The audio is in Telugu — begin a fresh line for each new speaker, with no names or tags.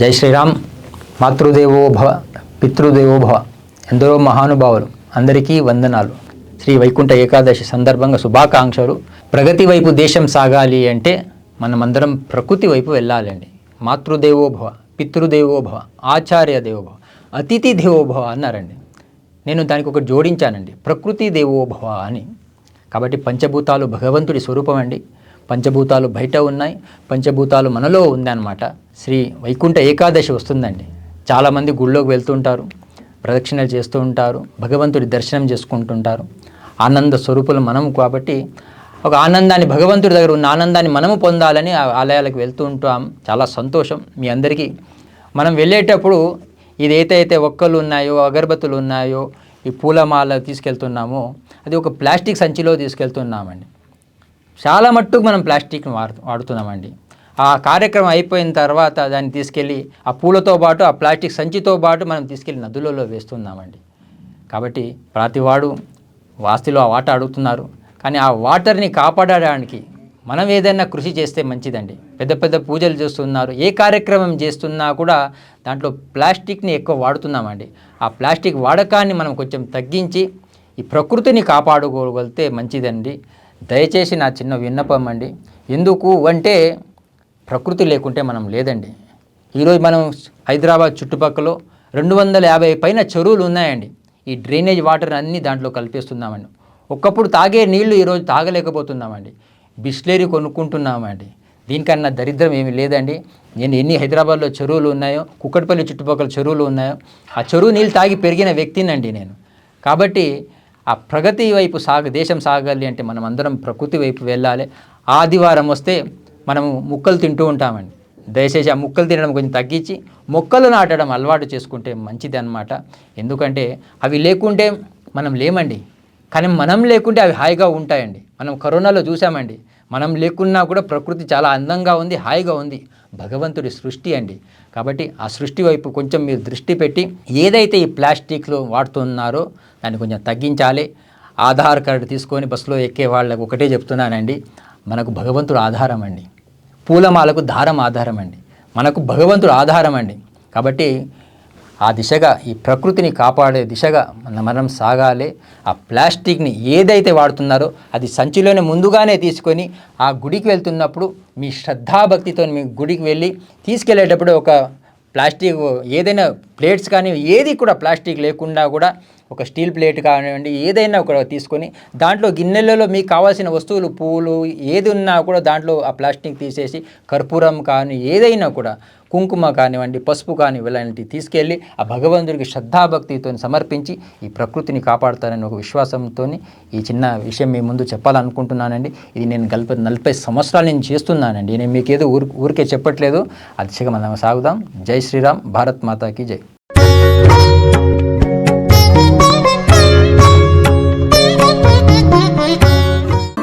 జై శ్రీరామ్. మాతృదేవో భవ, పితృదేవో భవ. ఎందరో మహానుభావులు అందరికీ వందనాలు. శ్రీ వైకుంఠ ఏకాదశి సందర్భంగా శుభాకాంక్షలు. ప్రగతి వైపు దేశం సాగాలి అంటే మనమందరం ప్రకృతి వైపు వెళ్ళాలండి. మాతృదేవో భవ, పితృదేవో భవ, ఆచార్య దేవో భవ, అతిథి దేవో భవ అన్నారండి. నేను దానికి ఒకటి జోడించానండి, ప్రకృతి దేవో భవ అని. కాబట్టి పంచభూతాలు భగవంతుడి స్వరూపం అండి. పంచభూతాలు బయట ఉన్నాయి, పంచభూతాలు మనలో ఉందన్నమాట. శ్రీ వైకుంఠ ఏకాదశి వస్తుందండి. చాలామంది గుళ్ళోకి వెళ్తుంటారు, ప్రదక్షిణలు చేస్తూ ఉంటారు, భగవంతుడి దర్శనం చేసుకుంటుంటారు. ఆనంద స్వరూపులు మనము కాబట్టి ఒక ఆనందాన్ని, భగవంతుడి దగ్గర ఉన్న ఆనందాన్ని మనము పొందాలని ఆలయాలకు వెళ్తూ ఉంటాం. చాలా సంతోషం. మీ అందరికీ మనం వెళ్ళేటప్పుడు ఇదైతే ఒక్కలు ఉన్నాయో, అగరబత్తులు ఉన్నాయో, ఈ పూలమాల తీసుకెళ్తున్నామో అది ఒక ప్లాస్టిక్ సంచిలో తీసుకెళ్తున్నామండి. చాలా మట్టుకు మనం ప్లాస్టిక్ని వాడుతున్నామండి. ఆ కార్యక్రమం అయిపోయిన తర్వాత దాన్ని తీసుకెళ్ళి ఆ పూలతో పాటు ఆ ప్లాస్టిక్ సంచితో పాటు మనం తీసుకెళ్ళి నదులలో వేస్తున్నామండి. కాబట్టి ప్రతివాడు వాస్తిలో ఆ వాటర్ అడుగుతున్నారు, కానీ ఆ వాటర్ని కాపాడడానికి మనం ఏదైనా కృషి చేస్తే మంచిదండి. పెద్ద పెద్ద పూజలు చేస్తున్నారు, ఏ కార్యక్రమం చేస్తున్నా కూడా దాంట్లో ప్లాస్టిక్ని ఎక్కువ వాడుతున్నామండి. ఆ ప్లాస్టిక్ వాడకాన్ని మనం కొంచెం తగ్గించి ఈ ప్రకృతిని కాపాడుకోగలిగితే మంచిదండి. దయచేసి నా చిన్న విన్నపం అండి. ఎందుకు అంటే ప్రకృతి లేకుంటే మనం లేదండి. ఈరోజు మనం హైదరాబాద్ చుట్టుపక్కల 250 పైన చెరువులు ఉన్నాయండి. ఈ డ్రైనేజ్ వాటర్ అన్నీ దాంట్లో కలిపేస్తున్నామండి. ఒకప్పుడు తాగే నీళ్లు ఈరోజు తాగలేకపోతున్నామండి. బిస్లరీ కొనుక్కుంటున్నామండి. దీనికన్నా దరిద్రం ఏమీ లేదండి. నేను ఎన్ని హైదరాబాద్లో చెరువులు ఉన్నాయో, కుక్కటిపల్లి చుట్టుపక్కల చెరువులు ఉన్నాయో, ఆ చెరువు నీళ్ళు తాగి పెరిగిన వ్యక్తినండి నేను. కాబట్టి ఆ ప్రగతి వైపు దేశం సాగాలి అంటే మనం అందరం ప్రకృతి వైపు వెళ్ళాలి. ఆదివారం వస్తే మనము ముక్కలు తింటూ ఉంటామండి. దయచేసి ఆ ముక్కలు తినడం కొంచెం తగ్గించి మొక్కలు నాటడం అలవాటు చేసుకుంటే మంచిది అన్నమాట. ఎందుకంటే అవి లేకుంటే మనం లేమండి, కానీ మనం లేకుంటే అవి హాయిగా ఉంటాయండి. మనం కరోనాలో చూసామండి, మనం లేకున్నా కూడా ప్రకృతి చాలా అందంగా ఉంది, హాయిగా ఉంది. భగవంతుడి సృష్టి అండి. కాబట్టి ఆ సృష్టి వైపు కొంచెం మీరు దృష్టి పెట్టి ఏదైతే ఈ ప్లాస్టిక్లో వాడుతున్నారో దాన్ని కొంచెం తగ్గించాలి. ఆధార్ కార్డు తీసుకొని బస్సులో ఎక్కే వాళ్ళకు ఒకటే చెప్తున్నానండి, మనకు భగవంతుడు ఆధారం అండి. పూలమాలకు దారం ఆధారం అండి. మనకు భగవంతుడు ఆధారం అండి. కాబట్టి ఆ దిశగా, ఈ ప్రకృతిని కాపాడే దిశగా మనం సాగాలి. ఆ ప్లాస్టిక్ని ఏదైతే వాడుతున్నారో అది సంచిలోనే ముందుగానే తీసుకొని ఆ గుడికి వెళ్తున్నప్పుడు మీ శ్రద్ధాభక్తితో మీ గుడికి వెళ్ళి తీసుకెళ్ళేటప్పుడు ఒక ప్లాస్టిక్ ఏదైనా ప్లేట్స్ కానీ ఏది కూడా ప్లాస్టిక్ లేకుండా కూడా ఒక స్టీల్ ప్లేట్ కానివ్వండి, ఏదైనా కూడా తీసుకొని దాంట్లో గిన్నెలలో మీకు కావాల్సిన వస్తువులు, పూలు ఏది ఉన్నా కూడా దాంట్లో ఆ ప్లాస్టిక్ తీసేసి కర్పూరం కానీ ఏదైనా కూడా, కుంకుమ కానివ్వండి, పసుపు కానీ ఇలాంటివి తీసుకెళ్ళి ఆ భగవంతుడికి శ్రద్ధాభక్తితో సమర్పించి ఈ ప్రకృతిని కాపాడుతారని ఒక విశ్వాసంతో ఈ చిన్న విషయం మీ ముందు చెప్పాలనుకుంటున్నానండి. ఇది నేను 40 సంవత్సరాలు నేను చేస్తున్నానండి. నేను మీకు ఏదో ఊరికే చెప్పట్లేదు. ఆ దిశగా మనం సాగుదాం. జై శ్రీరామ్. భారత్ మాతాకి జై.